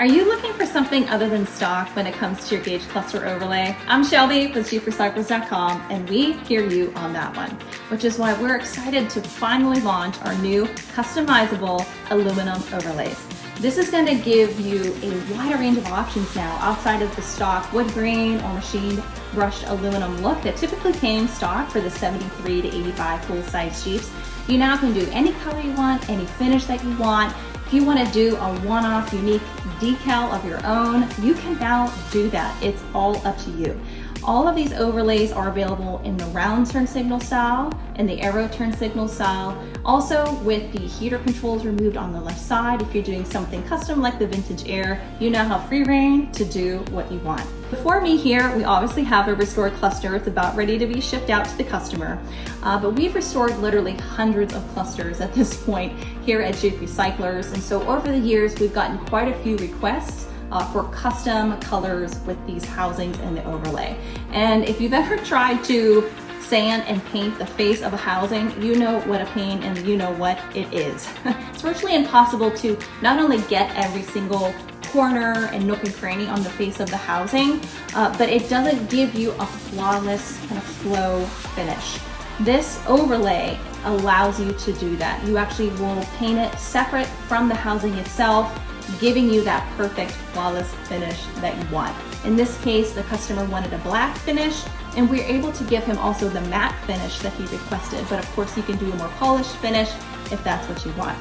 Are you looking for something other than stock when it comes to your gauge cluster overlay? I'm Shelby with JeepRecyclers.com, and we hear you on that one, which is why we're excited to finally launch our new customizable aluminum overlays. This is going to give you a wider range of options now outside of the stock wood grain or machined brushed aluminum look that typically came stock for the 73 to 85 full-size Jeeps. You now can do any color you want, any finish that you want. If you want to do a one-off unique decal of your own, you can now do that. It's all up to you. All of these overlays are available in the round turn signal style and the arrow turn signal style. Also with the heater controls removed on the left side, if you're doing something custom like the Vintage Air, you now have free reign to do what you want. Before me here, we obviously have a restored cluster. It's about ready to be shipped out to the customer. But we've restored literally hundreds of clusters at this point here at Jeep Recyclers. And so over the years, we've gotten quite a few requests for custom colors with these housings and the overlay. And if you've ever tried to sand and paint the face of a housing, you know what a pain and you know what it is. It's virtually impossible to not only get every single corner and nook and cranny on the face of the housing, but it doesn't give you a flawless kind of flow finish. This overlay allows you to do that. You actually will paint it separate from the housing itself, giving you that perfect flawless finish that you want. In this case, the customer wanted a black finish, and we're able to give him also the matte finish that he requested. But of course, you can do a more polished finish if that's what you want.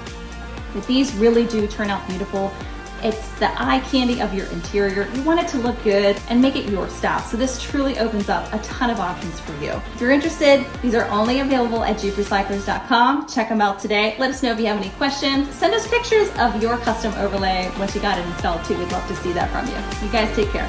But these really do turn out beautiful. It's the eye candy of your interior. You want it to look good and make it your style. So this truly opens up a ton of options for you. If you're interested, these are only available at JeepRecyclers.com. Check them out today. Let us know if you have any questions. Send us pictures of your custom overlay once you got it installed too. We'd love to see that from you. You guys take care.